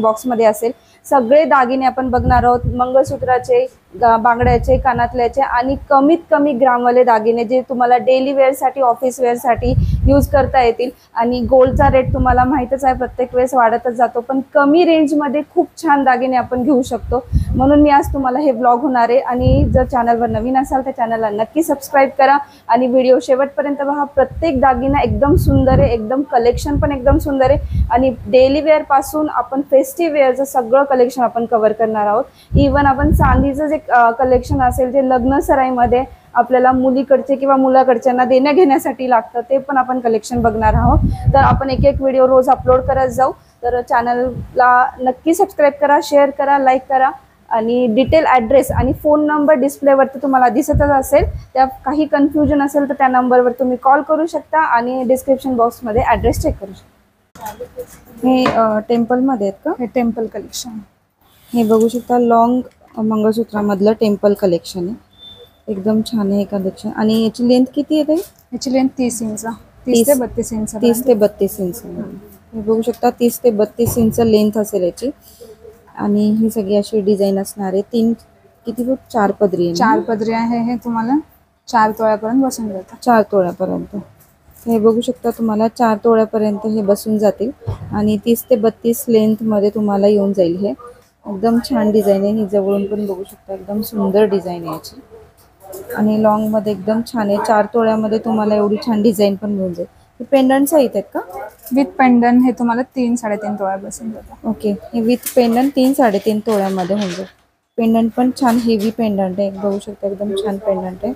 बॉक्समध्ये असेल। सगळे दागिने आपण बघणार आहोत, मंगळसूत्राचे, बांगड्याचे, कानातल्याचे आणि कमीत कमी ग्रामवाले दागिने जे तुम्हाला डेली वेअरसाठी, ऑफिस वेअरसाठी यूज करता येतील। आणि गोल्डचा रेट तुम्हाला माहीतच आहे, प्रत्येक वेळेस वाढतच जातो, पण कमी रेंजमध्ये खूप छान दागिने आपण घेऊ शकतो। म्हणून मी आज तुम्हाला हे ब्लॉग होणार आहे। आणि जर चॅनलवर नवीन असाल तर चॅनलला नक्की सबस्क्राईब करा आणि व्हिडिओ शेवटपर्यंत पहा। प्रत्येक दागिना एकदम सुंदर आहे, एकदम कलेक्शन पण एकदम सुंदर आहे आणि डेली वेअर पासून आपण फेस्टिव्ह वेअरचं सगळं कलेक्शन आपण कव्हर करणार आहोत। इवन आपण चांदीचं जे कलेक्शन असेल, जे लग्न सराईमध्ये आपल्याला मुलीकडचे किंवा मुलाकडच्यांना देण्या घेण्यासाठी लागतं, ते पण आपण कलेक्शन बघणार आहोत। तर आपण एक एक व्हिडिओ रोज अपलोड करत जाऊ। तर चॅनलला नक्की सबस्क्राईब करा, शेअर करा, लाईक करा आणि डिटेल ॲड्रेस आणि फोन नंबर डिस्प्लेवरती तुम्हाला दिसतच असेल। त्या काही कन्फ्युजन असेल तर त्या नंबरवर तुम्ही कॉल करू शकता आणि डिस्क्रिप्शन बॉक्समध्ये ॲड्रेस चेक करू शकता। हे टेम्पलमध्ये आहेत का? हे टेम्पल कलेक्शन, हे बघू शकता लॉंग मंगळसूत्रामधलं टेम्पल कलेक्शन आहे, एकदम छान आहे हे कलेक्शन। आणि याची लेंथ किती आहे? याची लेंथ 30 इंच, 30 ते 32 इंच, 30 ते 32 इंच। हे बघू शकता 30 ते 32 इंच लेंथ असेल याची। आणि ही सगळी अशी डिझाईन असणार आहे। किती 4 पदरी आहे? 4 पदरी आहे। हे तुम्हाला 4 तोळ्यापर्यंत बसून जातं। 4 तोळ्यापर्यंत हे बघू शकता, तुम्हाला 4 तोळ्यापर्यंत हे बसून जातील आणि 30 ते 32 लेंथमध्ये तुम्हाला येऊन जाईल। हे एकदम छान डिझाईन आहे, ही जवळून पण बघू शकता, एकदम सुंदर डिझाईन आहे याची। आणि लॉंगमध्ये एकदम छान आहे, 4 तोळ्यामध्ये तुम्हाला एवढी छान डिझाईन पण मिळून जाईल। हे पेंडंट सहित आहेत का? विथ पेंडंट हे तुम्हाला 3-3.5 तोळ्या बसून जातं। ओके, हे विथ पेंडंट 3-3.5 तोळ्यामध्ये होऊन जाईल। पेंडंट पण छान हेवी पेंडंट आहे, बघू शकता एकदम छान पेंडंट आहे।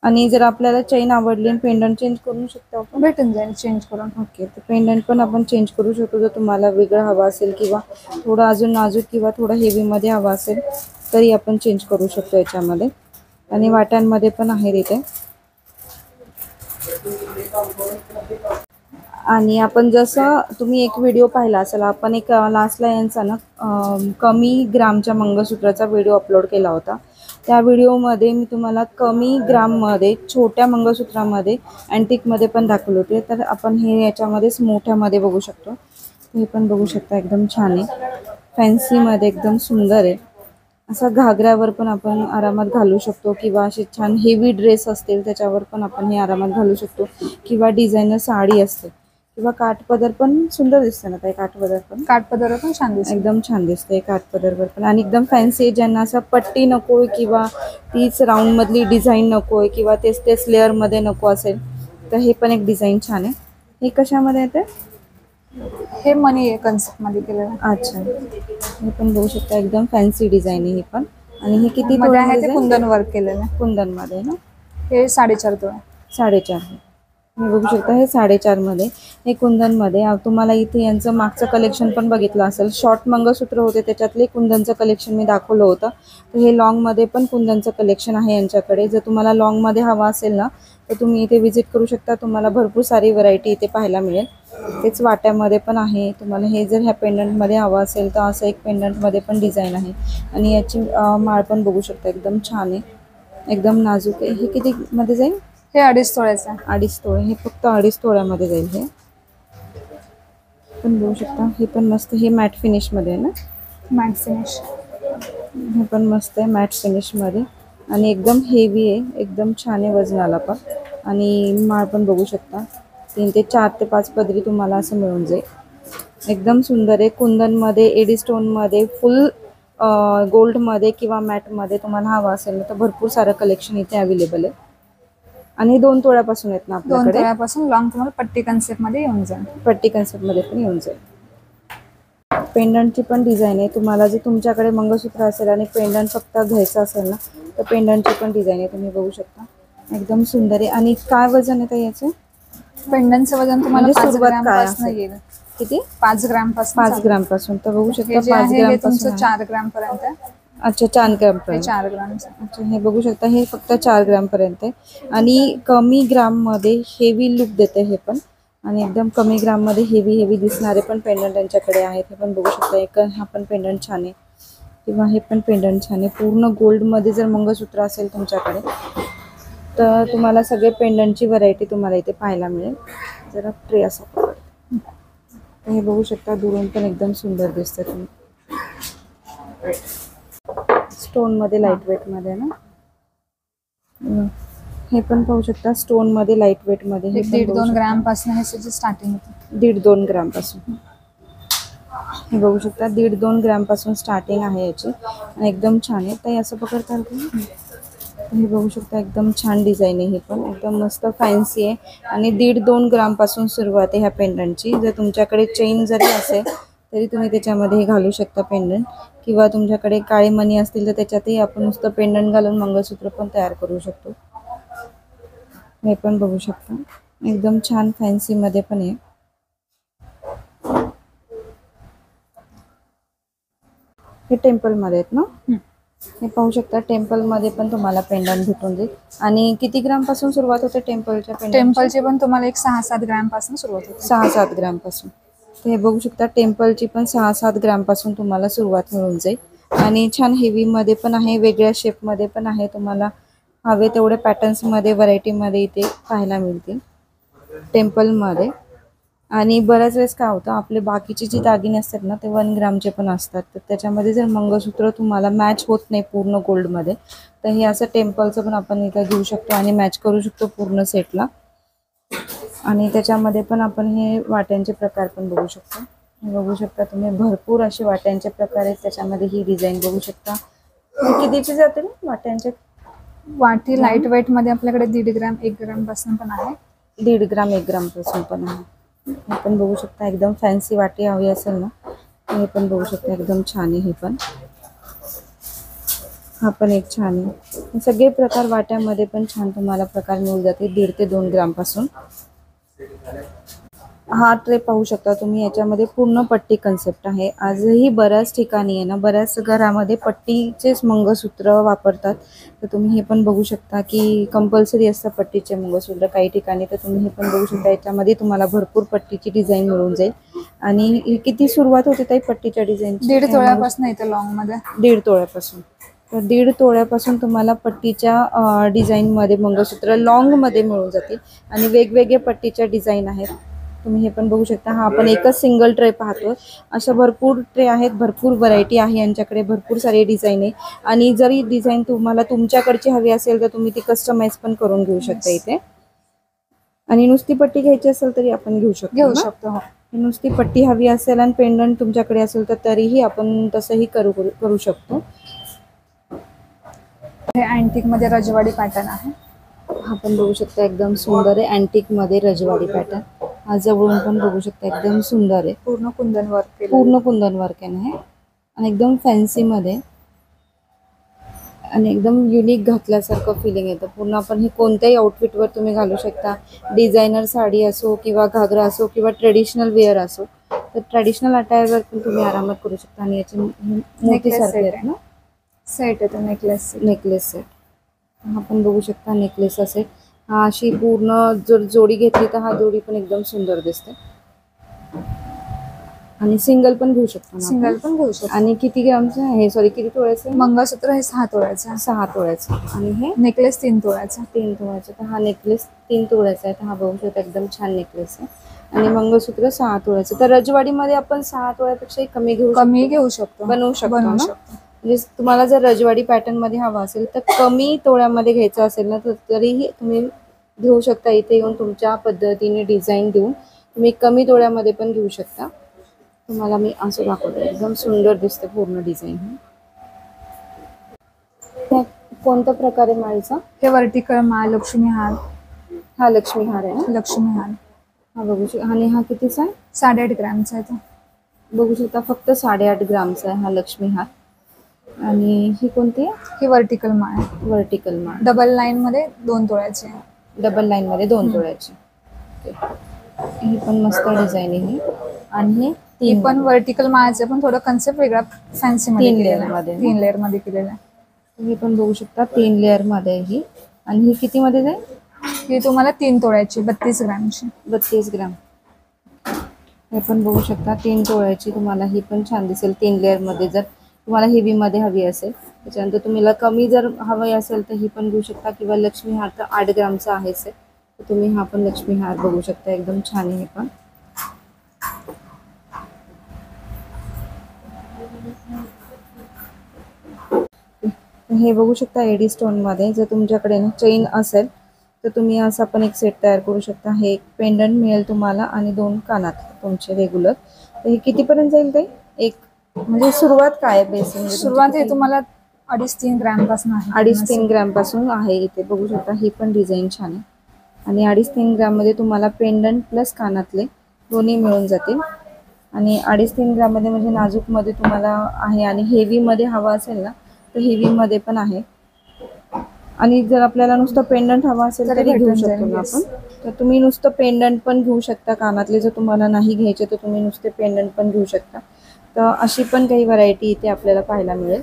आणि जर आपल्याला चेन आवडली आणि पेंडंट चेंज करू शकतो आपण? भेटून जाईल चेंज करून। ओके, तर पेंडंट पण आपण चेंज करू शकतो जर तुम्हाला वेगळं हवा असेल किंवा थोडं अजून नाजूक किंवा थोडं हेवीमध्ये हवा असेल तरी आपण चेंज करू शकतो याच्यामध्ये। आणि वाट्यांमध्ये पण आहे इथे। आणि आपण जसं तुम्ही एक व्हिडिओ पाहिला असेल, आपण एक लास्टला यांचा ना कमी ग्रामच्या मंगळसूत्राचा व्हिडिओ अपलोड केला होता। त्या व्हिडिओमध्ये मी तुम्हाला कमी ग्राममध्ये छोट्या मंगळसूत्रामध्ये अँटिकमध्ये पण दाखवले होते। तर आपण हे याच्यामध्येच मोठ्यामध्ये बघू शकतो। हे पण बघू शकता, एकदम छान आहे, फॅन्सीमध्ये एकदम सुंदर आहे। असं घागऱ्यावर पण आपण आरामात घालू शकतो किंवा असे छान हेवी ड्रेस असतील त्याच्यावर पण आपण हे आरामात घालू शकतो किंवा डिझायनर साडी असते किंवा काठपदर पण सुंदर दिसते ना ताई? काठपदर पण छान दिसते, एकदम छान दिसते काठपदरवर पण। आणि एकदम फॅन्सी, ज्यांना असं पट्टी नकोय किंवा तीच राऊंड मधली डिझाईन नकोय किंवा तेच लेअर मध्ये नको असेल तर हे पण एक डिझाईन छान आहे। हे कशामध्ये येते? हे मनी कन्सेप्ट मध्ये केलेलं। अच्छा, हे पण बघू शकता, एकदम फॅन्सी डिझाईन आहे ही पण। आणि हे किती मध्ये आहे ते कुंदन वर्क केलेलं, कुंदनमध्ये ना? हे 4.5 तोळा। 4.5 हे बघू शकता, हे 4.5 मध्ये, हे कुंदनमध्ये। तुम्हाला इथे यांचं मागचं कलेक्शन पण बघितलं असेल, शॉर्ट मंगळसूत्र होते त्याच्यातले कुंदनचं कलेक्शन मी दाखवलं होतं। तर हे लॉंगमध्ये पण कुंदनचं कलेक्शन आहे यांच्याकडे। जर तुम्हाला लॉंगमध्ये हवा असेल ना तर तुम्ही इथे व्हिजिट करू शकता, तुम्हाला भरपूर सारी व्हरायटी इथे पाहायला मिळेल। तेच वाट्यामध्ये पण आहे तुम्हाला। हे जर ह्या पेंडंटमध्ये हवं असेल तर असं एक पेंडंटमध्ये पण डिझाईन आहे। आणि याची माळ पण बघू शकता, एकदम छान आहे, एकदम नाजूक आहे। हे किती मध्ये जाईल? हे 2.5 तोळ्याचं। 2.5 तोळे, हे फक्त 2.5 तोळ्यामध्ये जाईल। हे पण बघू शकता, हे पण मस्त, हे मॅट फिनिशमध्ये आहे ना? मॅट फिनिश, हे पण मस्त आहे मॅट फिनिशमध्ये आणि एकदम हेवी आहे, एकदम छान आहे वजनाला पण। आणि माळ पण बघू शकता, 3 ते 4 ते 5 पदरी तुम्हाला असं मिळून जाईल। एकदम सुंदर आहे, कुंदनमध्ये, एडी स्टोनमध्ये, फुल गोल्डमध्ये किंवा मॅटमध्ये तुम्हाला हवा असेल तर भरपूर सारं कलेक्शन इथे अवेलेबल आहे। आणि 2 तोळ्यापासून आहेत ना आपल्याकडे? 2 तोळ्यापासून लॉंग तुम्हाला पट्टी कन्सेप्ट मध्ये येऊन जाईल। पट्टी कन्सेप्टमध्ये पण येऊन जाईल। पेंडंटची पण डिझाईन आहे, तुम्हाला जर तुमच्याकडे मंगळसूत्र असेल आणि पेंडंट फक्त घ्यायचं असेल ना तर पेंडंटची पण डिझाईन आहे, तुम्ही बघू शकता, एकदम सुंदर आहे। आणि काय वजन आहे याचं? पेंडंटचं वजन तुम्हाला 5 ग्रॅम पासून येईल। किती? 5 ग्रॅम पासून। 5 ग्रॅम पासून, तर बघू शकता 5 ग्रॅम पासून तुमचं 4 ग्रॅम पर्यंत आहे। अच्छा, 4 ग्रॅम पर्यंत? 4 ग्रॅम। अच्छा, हे बघू शकता, हे फक्त 4 ग्रॅम पर्यंत आहे। आणि कमी ग्राममध्ये हेवी लुक देते हे पण। आणि एकदम कमी ग्राममध्ये हेवी दिसणारे पण पेंडंट त्यांच्याकडे आहेत। हे पण बघू शकता, एक हा पण पेंडंट छान आहे किंवा हे पण पेंडंट छान आहे। पूर्ण गोल्डमध्ये जर मंगळसूत्र असेल तुमच्याकडे तर तुम्हाला सगळे पेंडंटची व्हरायटी तुम्हाला इथे पाहायला मिळेल। जरा ट्रे असा तर हे बघू शकता दुरून पण एकदम सुंदर दिसतं तुम्ही. स्टोन मध्ये लाईट वेट मध्ये ना. हे पण पाहू शकता स्टोन मध्ये लाईट वेट मध्ये. हे पण 1.5-2 ग्रॅम पासून हे स्टार्टिंग होतं. 1.5-2 ग्रॅम पासून. हे बघू शकता 1.5-2 ग्रॅम पासून स्टार्टिंग आहे याची आणि एकदम छान आहे. तर असं पकडता तुम्ही. हे बघू शकता एकदम छान डिझाईन आहे. हे पण एकदम मस्त फॅन्सी आहे आणि 1.5-2 ग्राम पासून सुरुवात आहे ह्या पेंडंटची. जर तुमच्याकडे चेन जरी असेल तरी तुम्ही त्याच्यामध्ये हे घालू शकता पेंडंट, किंवा तुमच्याकडे काळे मणी असतील तर त्याच्यातही आपण नुसतं पेंडंट घालून मंगळसूत्र पण तयार करू शकतो. हे पण बघू शकता एकदम छान फॅन्सी मध्ये पण आहे. हे टेम्पल मध्ये आहेत ना. हे पाहू शकता टेम्पल मध्ये पण तुम्हाला पेंडंट भेटून जाईल. आणि किती ग्राम पासून सुरुवात होते टेम्पलच्या पेंडंट? टेम्पलचे पण तुम्हाला एक 6-7 ग्रॅम पासून सुरुवात होते. 6-7 ग्राम पासून. तर हे बघू शकता टेम्पलची पण 6-7 ग्राम पासून तुम्हाला सुरुवात मिळून जाईल. आणि छान हेवी मध्ये पण आहे, वेगळ्या शेप मध्ये पण आहे. तुम्हाला हवे तेवढे पॅटर्न्स मध्ये व्हरायटी मध्ये इथे पाहायला मिळतील टेम्पल मध्ये. आणि बऱ्याच वेळेस काय होतं आपले बाकीचे जे दागिने असतात ना ते 1 ग्रामचे पण असतात. तर त्याच्यामध्ये जर मंगळसूत्र तुम्हाला मॅच होत नाही पूर्ण गोल्डमध्ये, तर हे असं टेम्पलचं पण आपण इथं घेऊ शकतो आणि मॅच करू शकतो पूर्ण सेटला. आणि त्याच्यामध्ये पण आपण हे वाट्यांचे प्रकार पण बघू शकतो. हे बघू शकता तुम्ही भरपूर असे वाट्यांचे प्रकार आहेत. त्याच्यामध्ये ही डिझाईन बघू शकता. कितीची जाते वाट्यांचे? वाटी लाईट वेट मध्ये आपल्याकडे 1.5 ग्रॅम 1 ग्रॅम पासून पण आहे. 1.5 ग्राम 1 ग्राम पासून पण आहे. हे पण बघू शकता एकदम फॅन्सी वाटी हवी असेल ना हे पण बघू शकता एकदम छान आहे. हे पण हा पण एक छान आहे. सगळे प्रकार वाट्यामध्ये पण छान तुम्हाला प्रकार मिळून जाते 1.5 ते 2 ग्राम पासून. हा ट्रे पाहू शकता तुम्ही. याच्यामध्ये पूर्ण पट्टी कन्सेप्ट आहे. आजही बऱ्याच ठिकाणी आहे ना बऱ्याच घरामध्ये पट्टीचेच मंगळसूत्र वापरतात. तर तुम्ही हे पण बघू शकता की कंपल्सरी असतं पट्टीचे मंगळसूत्र काही ठिकाणी. तर तुम्ही हे पण बघू शकता याच्यामध्ये तुम्हाला भरपूर पट्टीची डिझाईन मिळून जाईल. आणि किती सुरुवात होते ताई पट्टीच्या डिझाईनची? 1.5 तोळ्यापासून इथे लॉंग मध्ये. 1.5 तोळ्यापासून. तर 1.5 तोळ्यापासून तुम्हाला पट्टीच्या डिझाईनमध्ये मंगळसूत्र लॉंगमध्ये मिळून जातील. आणि वेगवेगळे पट्टीच्या डिझाईन आहेत. तुम्ही हे पण बघू शकता. हा आपण एकच सिंगल ट्रे पाहतोय. अशा भरपूर ट्रे आहेत, भरपूर व्हरायटी आहे यांच्याकडे, भरपूर सारे डिझाईन आहे. आणि जरी डिझाईन तुम्हाला तुमच्याकडची हवी असेल तर तुम्ही ती कस्टमाइज पण करून घेऊ शकता इथे. आणि नुसती पट्टी घ्यायची असेल तरी आपण घेऊ शकतो. नुसती पट्टी हवी असेल आणि पेंडंट तुमच्याकडे असेल तर तरीही आपण तसंही करू शकतो. हे अँटिक मध्ये रजवाडी पॅटर्न आहे. हा पण बघू शकता एकदम सुंदर आहे. अँटिक मध्ये रजवाडी पॅटर्न. हा जवळून पण बघू शकता एकदम सुंदर आहे. पूर्ण कुंदन वर्क पूर्ण कुंदन वर्क आहे आणि एकदम फॅन्सी मध्ये आणि एकदम युनिक घातल्यासारखं फिलिंग येतं पूर्ण. आपण हे कोणत्याही आउटफिटवर तुम्ही घालू शकता. डिझायनर साडी असो किंवा घागरा असो किंवा ट्रेडिशनल वेअर असो, तर ट्रेडिशनल अटायरवर पण तुम्ही आरामात करू शकता. आणि याचे मोठी सारखे आहेत ना. सेट आहे तो नेकलेस सेट. हा पण बघू शकता नेकलेस सेट. हा अशी पूर्ण जर जोडी घेतली तर हा जोडी पण एकदम सुंदर दिसते. आणि सिंगल पण घेऊ शकतो. आणि किती ग्रामचं आहे? सॉरी किती तोळ्याचं? मंगळसूत्र हे 6 तोळ्याचं. 6 तोळ्याचं. आणि हे नेकलेस 3 तोळ्याचा. 3 तोळ्याचं. तर हा नेकलेस 3 तोळ्याचा आहे. तर हा बघू शकता एकदम छान नेकलेस आहे. आणि मंगळसूत्र 6 तोळ्याचं. तर रजवाडीमध्ये आपण 6 तोळ्यापेक्षाही कमी घेऊ शकतो. बनवू शकतो. म्हणजे तुम्हाला जर रजवाडी पॅटर्न मध्ये हवा असेल तर कमी तोळ्यामध्ये घ्यायचं असेल ना तर तरीही तुम्ही घेऊ शकता. इथे येऊन तुमच्या पद्धतीने डिझाईन देऊन तुम्ही कमी तोळ्यामध्ये पण घेऊ शकता. तुम्हाला मी असं दाखवते. एकदम सुंदर दिसते पूर्ण डिझाईन. कोणत्या प्रकारे माळीचा? हे वर्टिकल माळ, लक्ष्मी हार. हा लक्ष्मी हार आहे ना. लक्ष्मी हार हा बघू शकता. आणि हा कितीचा आहे? 8.5 ग्रॅमचा आहे तो. बघू शकता फक्त 8.5 ग्रामचा आहे हा लक्ष्मी हार. आणि ही कोणती आहे? ही वर्टिकल माळ आहे. वर्टिकल माळ. डबल लाईन मध्ये 2 तोळ्याची आहे. डबल लाईन मध्ये 2 तोळ्याची. ही पण मस्त डिझाईन आहे. आणि ही पण वर्टिकल माळाचं पण थोडं कन्सेप्ट वेगळा फॅन्सी मध्ये 3 लेअर मध्ये केलेला आहे. ही पण बघू शकता 3 लेअर मध्ये ही. आणि ही किती मध्ये जाईल? ही तुम्हाला 3 तोळ्याची 32 ग्रॅमची. 32 ग्राम. हे पण बघू शकता 3 तोळ्याची. तुम्हाला ही पण छान दिसेल 3 लेअर मध्ये. जर तुम्हाला हेवी मध्ये हवी असेल, त्याच्यानंतर तुम्हाला कमी जर हवी असेल तर ही पण घेऊ शकता. किंवा लक्ष्मी हार तर 8 ग्रामचा आहे तर तुम्ही हा पण लक्ष्मी हार बघू शकता. एकदम छान आहे हे पण. हे बघू शकता एडी स्टोन मध्ये. जर तुमच्याकडे ना चेन असेल तर तुम्ही असा पण एक सेट तयार करू शकता. हे एक पेंडंट मिळेल तुम्हाला आणि 2 कानात तुमचे रेग्युलर. तर हे कितीपर्यंत जाईल ते? एक म्हणजे सुरुवात काय बेसिक म्हणजे सुरुवात हे तुम्हाला 2.5-3 ग्रॅम पासून आहे. 2.5-3 ग्रॅम पासून आहे. इथे बघू शकता ही पण डिझाईन छान आहे. आणि 2.5-3 ग्रॅम मध्ये तुम्हाला पेंडंट प्लस कानातले दोन्ही मिळून जातील. आणि 2.5-3 ग्रॅम मध्ये म्हणजे नाजूक मध्ये तुम्हाला आहे. आणि हेवी मध्ये हवा असेल ना तर हेवी मध्ये पण आहे. आणि जर आपल्याला नुसतं पेंडंट हवा असेल तरी तरी घेऊ भेटून शकतो जाईल, ना yes. आपण. तर तुम्ही नुसतं पेंडंट पण घेऊ शकता कानातले. जर तुम्हाला नाही घ्यायचे तर तुम्ही नुसते पेंडंट पण घेऊ शकता. तर अशी पण काही व्हरायटी इथे आपल्याला पाहायला मिळेल.